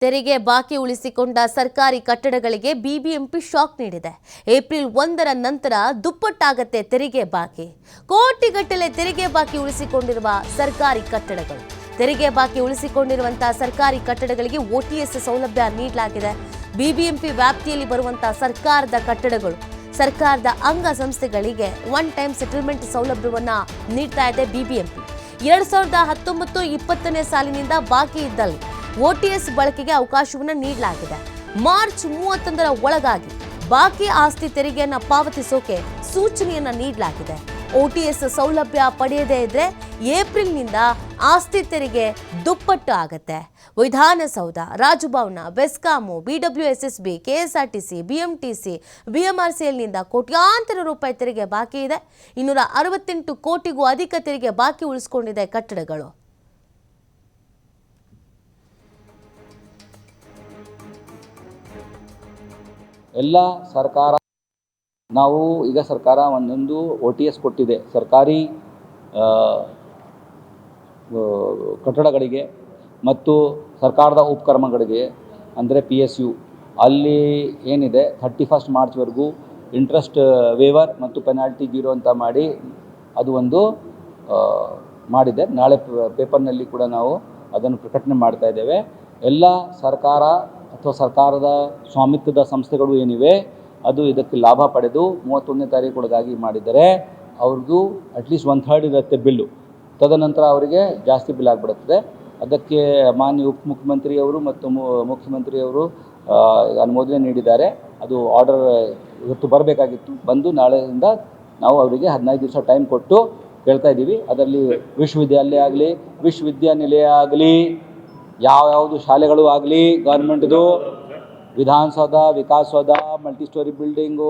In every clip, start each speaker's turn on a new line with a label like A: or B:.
A: ತೆರಿಗೆ ಬಾಕಿ ಉಳಿಸಿಕೊಂಡ ಸರ್ಕಾರಿ ಕಟ್ಟಡಗಳಿಗೆ ಬಿಬಿಎಂಪಿ ಶಾಕ್ ನೀಡಿದೆ. ಏಪ್ರಿಲ್ 1ರ ನಂತರ ದುಪ್ಪಟ್ಟಾಗತ್ತೆ ತೆರಿಗೆ ಬಾಕಿ. ಕೋಟಿಗಟ್ಟಲೆ ತೆರಿಗೆ ಬಾಕಿ ಉಳಿಸಿಕೊಂಡಿರುವ ಸರ್ಕಾರಿ ಕಟ್ಟಡಗಳು. ತೆರಿಗೆ ಬಾಕಿ ಉಳಿಸಿಕೊಂಡಿರುವಂತಹ ಸರ್ಕಾರಿ ಕಟ್ಟಡಗಳಿಗೆ OTS ಸೌಲಭ್ಯ ನೀಡಲಾಗಿದೆ. ಬಿಬಿಎಂಪಿ ವ್ಯಾಪ್ತಿಯಲ್ಲಿ ಬರುವಂತಹ ಸರ್ಕಾರದ ಕಟ್ಟಡಗಳು, ಸರ್ಕಾರದ ಅಂಗ ಸಂಸ್ಥೆಗಳಿಗೆ ಒನ್ ಟೈಮ್ ಸೆಟಲ್ಮೆಂಟ್ ಸೌಲಭ್ಯವನ್ನ ನೀಡ್ತಾ ಇದೆ ಬಿಬಿಎಂಪಿ. 2019-20 ಸಾಲಿನಿಂದ ಬಾಕಿ ಇದ್ದಲ್ಲಿ OTS ಬಳಕೆಗೆ ಅವಕಾಶವನ್ನು ನೀಡಲಾಗಿದೆ. ಮಾರ್ಚ್ 31ರ ಒಳಗಾಗಿ ಬಾಕಿ ಆಸ್ತಿ ತೆರಿಗೆಯನ್ನು ಪಾವತಿಸೋಕೆ ಸೂಚನೆಯನ್ನ ನೀಡಲಾಗಿದೆ. OTS ಸೌಲಭ್ಯ ಪಡೆಯದೇ ಇದ್ರೆ ಏಪ್ರಿಲ್ನಿಂದ ಆಸ್ತಿ ತೆರಿಗೆ ದುಪ್ಪಟ್ಟು ಆಗತ್ತೆ. ವಿಧಾನಸೌಧ, ರಾಜಭವನ, ಬೆಸ್ಕಾಂ, BWSSB, KSRTC, BMTC, BMRCLನಿಂದ ಕೋಟ್ಯಾಂತರ ರೂಪಾಯಿ ತೆರಿಗೆ ಬಾಕಿ ಇದೆ. 268 ಕೋಟಿಗೂ ಅಧಿಕ ತೆರಿಗೆ ಬಾಕಿ ಉಳಿಸಿಕೊಂಡಿದೆ ಕಟ್ಟಡಗಳು.
B: ಎಲ್ಲ ಸರ್ಕಾರ ನಾವು ಈಗ ಸರ್ಕಾರ ಒಂದೊಂದು OTS ಕೊಟ್ಟಿದೆ ಸರ್ಕಾರಿ ಕಟ್ಟಡಗಳಿಗೆ ಮತ್ತು ಸರ್ಕಾರದ ಉಪಕ್ರಮಗಳಿಗೆ, ಅಂದರೆ PSU ಅಲ್ಲಿ ಏನಿದೆ 31 ಮಾರ್ಚ್ವರೆಗೂ ಇಂಟ್ರೆಸ್ಟ್ ವೇವರ್ ಮತ್ತು ಪೆನಾಲ್ಟಿ 0 ಅಂತ ಮಾಡಿ ಅದು ಒಂದು ಮಾಡಿದೆ. ನಾಳೆ ಪೇಪರ್ನಲ್ಲಿ ಕೂಡ ನಾವು ಅದನ್ನು ಪ್ರಕಟಣೆ ಮಾಡ್ತಾ ಇದ್ದೇವೆ. ಎಲ್ಲ ಸರ್ಕಾರ ಅಥವಾ ಸರ್ಕಾರದ ಸ್ವಾಮಿತ್ವದ ಸಂಸ್ಥೆಗಳು ಏನಿವೆ ಅದು ಇದಕ್ಕೆ ಲಾಭ ಪಡೆದು 31ನೇ ತಾರೀಕೊಳಗಾಗಿ ಮಾಡಿದರೆ ಅವ್ರದ್ದು ಅಟ್ಲೀಸ್ಟ್ 1/3 ಇರುತ್ತೆ ಬಿಲ್ಲು. ತದನಂತರ ಅವರಿಗೆ ಜಾಸ್ತಿ ಬಿಲ್ ಆಗಿಬಿಡುತ್ತದೆ. ಅದಕ್ಕೆ ಮಾನ್ಯ ಉಪಮುಖ್ಯಮಂತ್ರಿಯವರು ಮತ್ತು ಮುಖ್ಯಮಂತ್ರಿಯವರು ಅನುಮೋದನೆ ನೀಡಿದ್ದಾರೆ. ಅದು ಆರ್ಡರ್ ಇವತ್ತು ಬರಬೇಕಾಗಿತ್ತು, ಬಂದು ನಾಳೆಯಿಂದ ನಾವು ಅವರಿಗೆ 15 ದಿವಸ ಟೈಮ್ ಕೊಟ್ಟು ಕೇಳ್ತಾ ಇದ್ದೀವಿ. ಅದರಲ್ಲಿ ವಿಶ್ವವಿದ್ಯಾನಿಲಯ ಆಗಲಿ, ಯಾವ್ಯಾವುದು ಶಾಲೆಗಳು ಆಗಲಿ, ಗೌರ್ಮೆಂಟ್ದು Vidhana Soudha, Vikasa Soudha, multi story building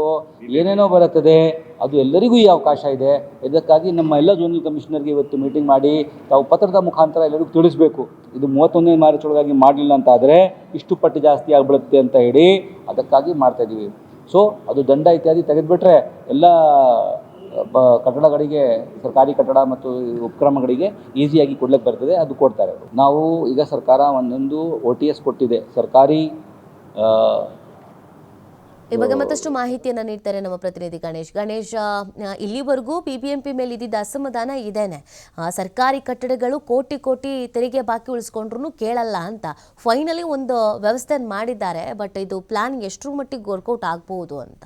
B: ಏನೇನೋ ಬರುತ್ತದೆ, ಅದು ಎಲ್ಲರಿಗೂ ಈ ಅವಕಾಶ ಇದೆ. ಇದಕ್ಕಾಗಿ ನಮ್ಮ ಎಲ್ಲ ಝೋನಲ್ ಕಮಿಷನರ್ಗೆ ಇವತ್ತು ಮೀಟಿಂಗ್ ಮಾಡಿ ತಾವು ಪತ್ರದ ಮುಖಾಂತರ ಎಲ್ಲರಿಗೂ ತಿಳಿಸಬೇಕು. ಇದು 31ನೇ ಮಾರ್ಚ್ ಒಳಗಾಗಿ ಮಾಡಲಿಲ್ಲ ಅಂತ ಆದರೆ ಇಷ್ಟು ಪಟ್ಟು ಜಾಸ್ತಿ ಆಗಿಬಿಡುತ್ತೆ ಅಂತ ಹೇಳಿ ಅದಕ್ಕಾಗಿ ಮಾಡ್ತಾಯಿದ್ದೀವಿ. ಸೊ ಅದು ದಂಡ ಇತ್ಯಾದಿ ತೆಗೆದುಬಿಟ್ರೆ ಎಲ್ಲ ಕಟ್ಟಡಗಳಿಗೆ, ಸರ್ಕಾರಿ ಕಟ್ಟಡ ಮತ್ತು ಉಪಕ್ರಮಗಳಿಗೆ ಈಸಿಯಾಗಿ ಕೊಡ್ಲಿಕ್ಕೆ ಬರ್ತದೆ, ಅದು ಕೊಡ್ತಾರೆ. ನಾವು ಈಗ ಸರ್ಕಾರ ಒಂದೊಂದು OTS ಕೊಟ್ಟಿದೆ ಸರ್ಕಾರಿ.
A: ಈ ಬಗ್ಗೆ ಮತ್ತಷ್ಟು ಮಾಹಿತಿಯನ್ನ ನೀಡ್ತಾರೆ ನಮ್ಮ ಪ್ರತಿನಿಧಿ ಗಣೇಶ್. ಇಲ್ಲಿವರೆಗೂ ಬಿಬಿಎಂಪಿ ಮೇಲೆ ಇದ್ದಿದ್ದ ಅಸಮಾಧಾನ ಇದೇನೆ, ಸರ್ಕಾರಿ ಕಟ್ಟಡಗಳು ಕೋಟಿ ತೆರಿಗೆ ಬಾಕಿ ಉಳಿಸ್ಕೊಂಡ್ರು ಕೇಳಲ್ಲ ಅಂತ ಫೈನಲಿ ಒಂದು ವ್ಯವಸ್ಥೆ ಮಾಡಿದ್ದಾರೆ. ಬಟ್ ಇದು ಪ್ಲಾನ್ ಎಷ್ಟರ ಮಟ್ಟಿಗೆ ವರ್ಕೌಟ್ ಆಗ್ಬಹುದು ಅಂತ?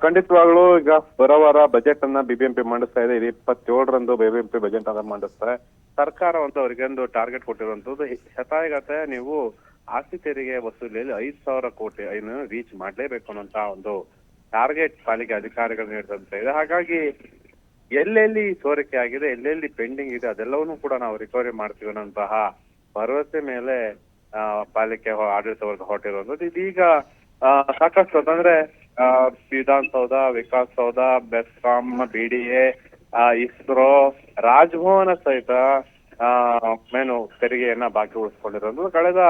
C: ಖಂಡಿತವಾಗ್ಲೂ ಈಗ ಬರೋವಾರ ಬಜೆಟ್ ಅನ್ನ ಬಿಬಿಎಂಪಿ ಮಂಡಿಸ್ತಾ ಇದೆ. 27ರಂದು ಬಿಬಿಎಂಪಿ ಬಜೆಟ್ ಅನ್ನ ಮಂಡಿಸ್ತಾರೆ. ಸರ್ಕಾರ ಅವರಿಗೆ ಒಂದು ಟಾರ್ಗೆಟ್ ಕೊಟ್ಟಿರುವಂತದ್ದು, ಶತಾಯಗತೆ ನೀವು ಆಸ್ತಿ ತೆರಿಗೆ ವಸೂಲಿಯಲ್ಲಿ 5,000 ಕೋಟಿ ರೀಚ್ ಮಾಡ್ಲೇಬೇಕು ಅನ್ನೋಂತ ಒಂದು ಟಾರ್ಗೆಟ್ ಪಾಲಿಕೆ ಅಧಿಕಾರಿಗಳು ನೀಡಿದಂತ ಇದೆ. ಹಾಗಾಗಿ ಎಲ್ಲೆಲ್ಲಿ ಸೋರಿಕೆ ಆಗಿದೆ, ಎಲ್ಲೆಲ್ಲಿ ಪೆಂಡಿಂಗ್ ಇದೆ ಅದೆಲ್ಲವನ್ನೂ ಕೂಡ ನಾವು ರಿಕವರಿ ಮಾಡ್ತೀವಿ ಅನ್ನೋಂತಹ ಭರವಸೆ ಮೇಲೆ ಪಾಲಿಕೆ ಆಡಳಿತ ವರ್ಗ ಹೊರಟಿರುವಂತದ್ದು. ಇದೀಗ ಸಾಕಷ್ಟು ಅಂತಂದ್ರೆ ವಿಧಾನಸೌಧ, ವಿಕಾಸಸೌಧ, ಬೆಸ್ಕಾಂ, BDA, ಇಸ್ರೋ, ರಾಜಭವನ ಸಹಿತ ಮೇನು ತೆರಿಗೆಯನ್ನ ಬಾಕಿ ಉಳಿಸ್ಕೊಂಡಿರುವಂತದ್ದು. ಕಳೆದ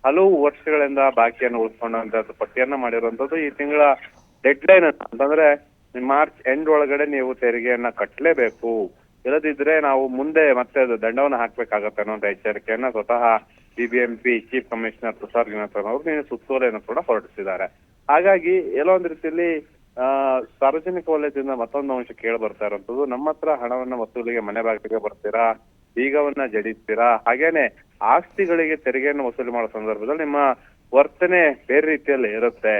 C: ಹಲವು ವರ್ಷಗಳಿಂದ ಬಾಕಿಯನ್ನು ಉಳಿಸ್ಕೊಂಡಂತದ್ದು ಪಟ್ಟಿಯನ್ನ ಮಾಡಿರುವಂತದ್ದು. ಈ ತಿಂಗಳ ಡೆಡ್ ಲೈನ್ ಅಂತಂದ್ರೆ ಮಾರ್ಚ್ ಎಂಡ್ ಒಳಗಡೆ ನೀವು ತೆರಿಗೆಯನ್ನ ಕಟ್ಟಲೇಬೇಕು, ಇಲ್ಲದಿದ್ರೆ ನಾವು ಮುಂದೆ ಮತ್ತೆ ದಂಡವನ್ನು ಹಾಕ್ಬೇಕಾಗತ್ತೆ ಅನ್ನೋ ಎಚ್ಚರಿಕೆಯನ್ನ ಸ್ವತಃ ಬಿಬಿಎಂಪಿ ಚೀಫ್ ಕಮಿಷನರ್ ತುಷಾರ್ ಗಿನೋತ್ತನ್ ಅವರು ನೀನು ಸುತ್ತೋಲೆಯನ್ನು ಕೂಡ ಹೊರಡಿಸಿದ್ದಾರೆ. ಹಾಗಾಗಿ ಎಲ್ಲೋ ಒಂದ್ ರೀತಿಯಲ್ಲಿ ಸಾರ್ವಜನಿಕ ವಲಯದಿಂದ ಮತ್ತೊಂದು ಅಂಶ ಕೇಳಿ ಬರ್ತಾ ಇರುವಂತದ್ದು, ನಮ್ಮ ಹತ್ರ ಹಣವನ್ನ ವಸೂಲಿಗೆ ಮನೆ ಬಾಗಿಲಿಗೆ ಬರ್ತೀರಾ, ಬೀಗವನ್ನ ಜಡಿಸ್ತೀರಾ, ಹಾಗೇನೆ ಆಸ್ತಿಗಳಿಗೆ ತೆರಿಗೆಯನ್ನು ವಸೂಲಿ ಮಾಡೋ ಸಂದರ್ಭದಲ್ಲಿ ನಿಮ್ಮ ವರ್ತನೆ ಬೇರೆ ರೀತಿಯಲ್ಲಿ ಇರುತ್ತೆ.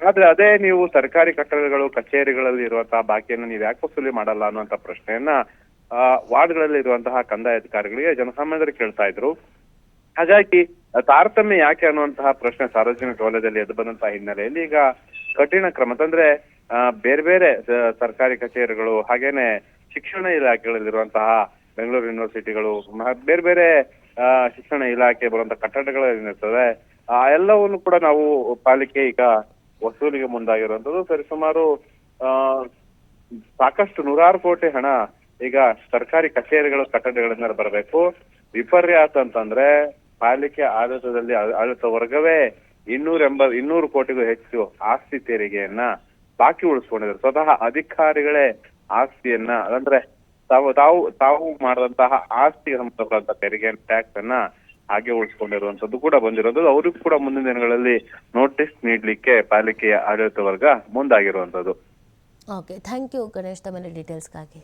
C: ಆದ್ರೆ ಅದೇ ನೀವು ಸರ್ಕಾರಿ ಕಟ್ಟಡಗಳು, ಕಚೇರಿಗಳಲ್ಲಿ ಇರುವಂತಹ ಬಾಕಿಯನ್ನು ನೀವು ಯಾಕೆ ವಸೂಲಿ ಮಾಡಲ್ಲ ಅನ್ನುವಂತ ಪ್ರಶ್ನೆಯನ್ನ ವಾರ್ಡ್ಗಳಲ್ಲಿ ಇರುವಂತಹ ಕಂದಾಯ ಅಧಿಕಾರಿಗಳಿಗೆ ಜನಸಾಮಾನ್ಯರು ಕೇಳ್ತಾ ಇದ್ರು. ಹಾಗಾಗಿ ತಾರತಮ್ಯ ಯಾಕೆ ಅನ್ನುವಂತಹ ಪ್ರಶ್ನೆ ಸಾರ್ವಜನಿಕ ವಲಯದಲ್ಲಿ ಎದ್ದು ಬಂದಂತಹ ಹಿನ್ನೆಲೆಯಲ್ಲಿ ಈಗ ಕಠಿಣ ಕ್ರಮ ಅಂತಂದ್ರೆ ಬೇರೆ ಬೇರೆ ಸರ್ಕಾರಿ ಕಚೇರಿಗಳು, ಹಾಗೇನೆ ಶಿಕ್ಷಣ ಇಲಾಖೆಗಳಲ್ಲಿರುವಂತಹ ಬೆಂಗಳೂರು ಯೂನಿವರ್ಸಿಟಿಗಳು, ಬೇರೆ ಬೇರೆ ಶಿಕ್ಷಣ ಇಲಾಖೆ ಬರುವಂತಹ ಕಟ್ಟಡಗಳು ಏನಿರ್ತದೆ ಆ ಎಲ್ಲವನ್ನು ಕೂಡ ನಾವು ಪಾಲಿಕೆ ಈಗ ವಸೂಲಿಗೆ ಮುಂದಾಗಿರುವಂತದ್ದು. ಸರಿಸುಮಾರು ಸಾಕಷ್ಟು 100 ಕೋಟಿ ಹಣ ಈಗ ಸರ್ಕಾರಿ ಕಚೇರಿಗಳು, ಕಟ್ಟಡಗಳಿಂದ ಬರಬೇಕು. ವಿಪರ್ಯಾಸ ಅಂತಂದ್ರೆ ಪಾಲಿಕೆ ಆಡಳಿತದಲ್ಲಿ ಆಡಳಿತ ವರ್ಗವೇ 200 ಕೋಟಿಗೂ ಹೆಚ್ಚು ಆಸ್ತಿ ತೆರಿಗೆಯನ್ನ ಬಾಕಿ ಉಳಿಸ್ಕೊಂಡಿದ್ದಾರೆ. ಸ್ವತಃ ಅಧಿಕಾರಿಗಳೇ ಆಸ್ತಿಯನ್ನ ಅಂದ್ರೆ ತಾವು ಮಾಡಿದಂತಹ ಆಸ್ತಿಗೆ ಸಂಬಂಧಪಟ್ಟಂತ ತೆರಿಗೆ ಟ್ಯಾಕ್ಸ್ ಅನ್ನ ಹಾಗೆ ಉಳಿಸ್ಕೊಂಡಿರುವಂತದ್ದು ಕೂಡ ಬಂದಿರುವಂತದ್ದು. ಅವ್ರಿಗೂ ಕೂಡ ಮುಂದಿನ ದಿನಗಳಲ್ಲಿ ನೋಟಿಸ್ ನೀಡ್ಲಿಕ್ಕೆ ಪಾಲಿಕೆಯ ಆಡಳಿತ ವರ್ಗ ಮುಂದಾಗಿರುವಂತದ್ದು.
A: ಓಕೆ, ಥ್ಯಾಂಕ್ ಯು ಗಣೇಶ್ ತಮ್ಮ ಡೀಟೇಲ್ಸ್ಗಾಗಿ.